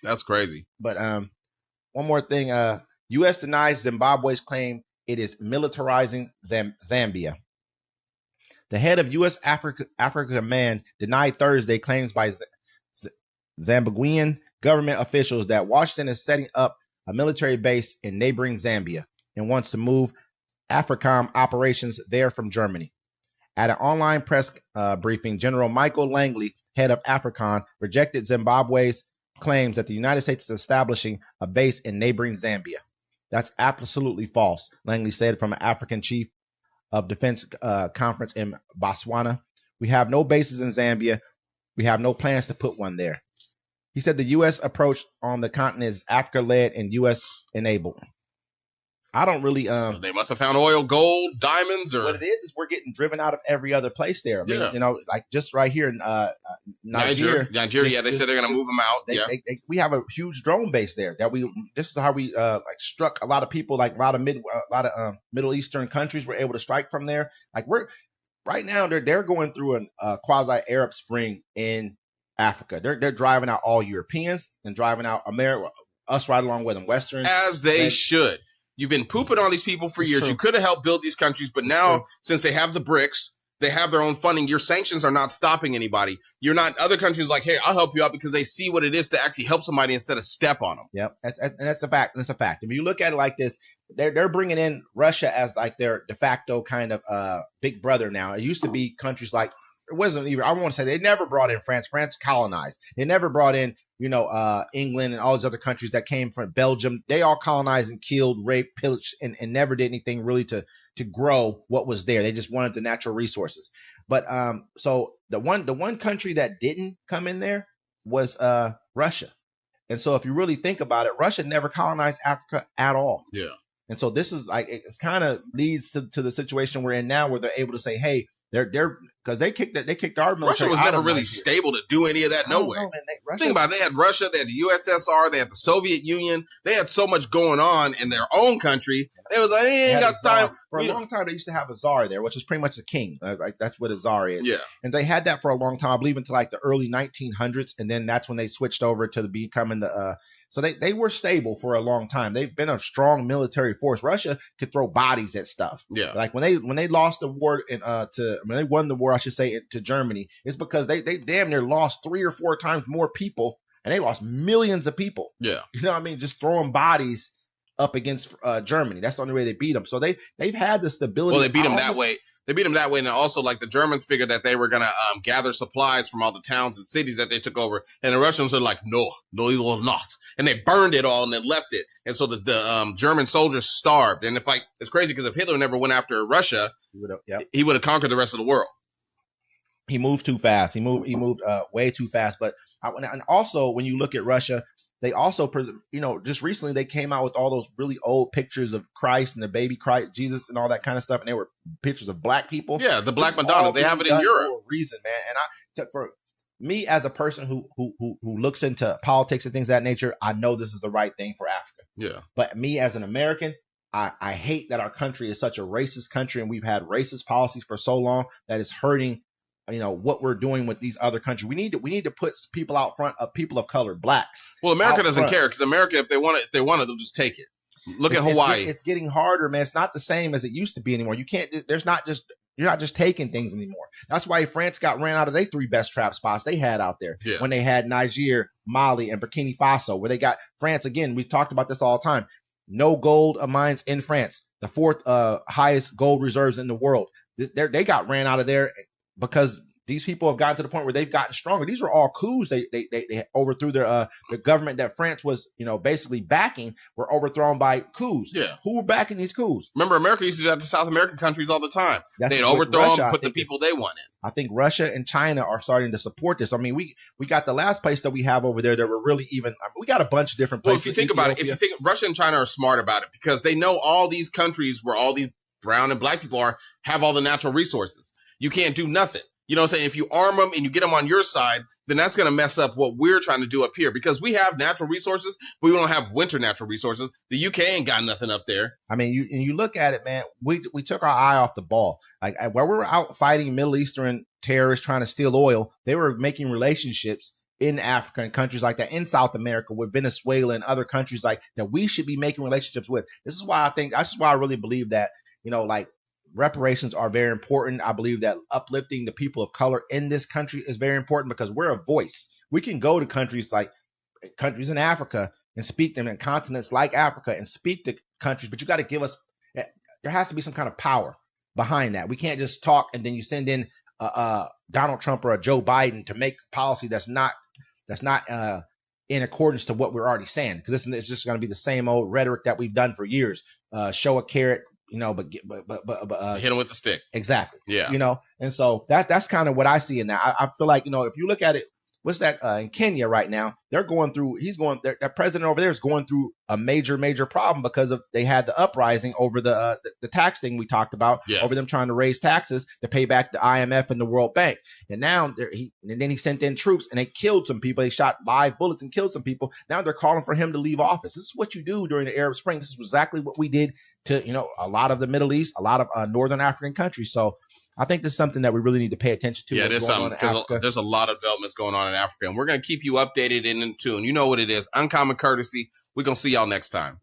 That's crazy. But one more thing. U.S. denies Zimbabwe's claim it is militarizing Zambia. The head of U.S. Africa Command denied Thursday claims by Zimbabwean government officials that Washington is setting up a military base in neighboring Zambia and wants to move AFRICOM operations there from Germany. At an online press briefing, General Michael Langley, head of AFRICOM, rejected Zimbabwe's claims that the United States is establishing a base in neighboring Zambia. That's absolutely false, Langley said from an African chief of defense conference in Botswana. We have no bases in Zambia. We have no plans to put one there. He said the U.S. approach on the continent is Africa-led and U.S. enabled. I don't really. They must have found oil, gold, diamonds, or what it is we're getting driven out of every other place there. I mean, you know, like just right here in Nigeria. Yeah, they said they're going to move them out. We have a huge drone base there. This is how we like struck a lot of people, like a lot of Middle Eastern countries were able to strike from there. Like we're right now, they're going through a quasi Arab Spring in Africa. They're driving out all Europeans and driving out America, us right along with them, Western, as they should. You've been pooping on these people for years. You could have helped build these countries, but now, since they have the BRICS, they have their own funding. Your sanctions are not stopping anybody. You're not, other countries like, hey, I'll help you out because they see what it is to actually help somebody instead of step on them. Yep, that's a fact. That's a fact. If you look at it like this, they're bringing in Russia as like their de facto kind of big brother now. It used to be countries like, it wasn't even, I want to say they never brought in France. France colonized. They never brought in, England and all these other countries that came from Belgium. They all colonized and killed, raped, pillaged, and never did anything really to grow what was there. They just wanted the natural resources. But so the one country that didn't come in there was Russia. And so if you really think about it, Russia never colonized Africa at all. Yeah. And so this is like, it's kind of leads to the situation we're in now, where they're able to say, hey, they're because they kicked our military. Russia was never really stable to do any of that. No way. Think about it. They had Russia, they had the USSR, they had the Soviet Union. They had so much going on in their own country. They was like, they ain't got time. For a long time, they used to have a czar there, which is pretty much a king. Like that's what a czar is. Yeah. And they had that for a long time, I believe, until like the early 1900s, and then that's when they switched over to becoming the. So they were stable for a long time. They've been a strong military force. Russia could throw bodies at stuff. Yeah. Like when they lost the war when they won the war, I should say, to Germany, it's because they damn near lost 3 or 4 times more people, and they lost millions of people. Yeah. You know what I mean? Just throwing bodies up against Germany. That's the only way they beat them. So they've had the stability. Well, they beat them that way. They beat them that way, and also, like, the Germans figured that they were going to gather supplies from all the towns and cities that they took over, and the Russians are like, no, you will not. And they burned it all and then left it. And so the German soldiers starved. And it's crazy because if Hitler never went after Russia, he would have conquered the rest of the world. He moved too fast. He moved way too fast. But and also, when you look at Russia, they also, just recently they came out with all those really old pictures of Christ and the baby Christ, Jesus, and all that kind of stuff. And they were pictures of black people. Yeah, the Black Madonna. They have it in Europe. For a reason, man. And for me as a person who looks into politics and things of that nature, I know this is the right thing for Africa. Yeah. But me as an American, I hate that our country is such a racist country, and we've had racist policies for so long that it's hurting. What we're doing with these other countries. We need to put people out front of people of color, blacks. Well, America doesn't care, because America, if they want it, they'll just take it. Look at Hawaii. It's getting harder, man. It's not the same as it used to be anymore. You can't. You're not just taking things anymore. That's why France got ran out of their 3 best trap spots they had out there when they had Niger, Mali, and Burkina Faso, where they got France again. We talked about this all the time. No gold mines in France. The 4th highest gold reserves in the world. They got ran out of there because these people have gotten to the point where they've gotten stronger. These were all coups. They overthrew their the government that France was basically backing, were overthrown by coups. Yeah. Who were backing these coups? Remember, America used to do that to South American countries all the time. They'd overthrow them, put the people they wanted. I think Russia and China are starting to support this. I mean, we got the last place that we have over there that we're really even. We got a bunch of different places. Well, if you think about it, Russia and China are smart about it, because they know all these countries where all these brown and black people have all the natural resources. You can't do nothing. You know what I'm saying? If you arm them and you get them on your side, then that's going to mess up what we're trying to do up here, because we have natural resources, but we don't have winter natural resources. The UK ain't got nothing up there. I mean, you look at it, man, we took our eye off the ball. Like while we were out fighting Middle Eastern terrorists trying to steal oil, they were making relationships in Africa and countries like that, in South America, with Venezuela and other countries like that we should be making relationships with. This is why I really believe that, like, reparations are very important. I believe that uplifting the people of color in this country is very important because we're a voice. We can go to countries in Africa and speak them, in continents like Africa and speak to countries, but you got to give us, there has to be some kind of power behind that. We can't just talk and then you send in Donald Trump or a Joe Biden to make policy that's not in accordance to what we're already saying, because it's just going to be the same old rhetoric that we've done for years. Show a carrot, but hit them with the stick. Exactly. Yeah. And so that's kind of what I see in that. I feel like, if you look at it, what's that in Kenya right now? They're going through. That president over there is going through a major problem because they had the uprising over the tax thing we talked about, over them trying to raise taxes to pay back the IMF and the World Bank. And now then he sent in troops and they killed some people. They shot live bullets and killed some people. Now they're calling for him to leave office. This is what you do during the Arab Spring. This is exactly what we did to a lot of the Middle East, a lot of Northern African countries. So I think this is something that we really need to pay attention to. Yeah, there's something, because there's a lot of developments going on in Africa, and we're going to keep you updated and in tune. You know what it is. Uncommon Courtesy. We're going to see y'all next time.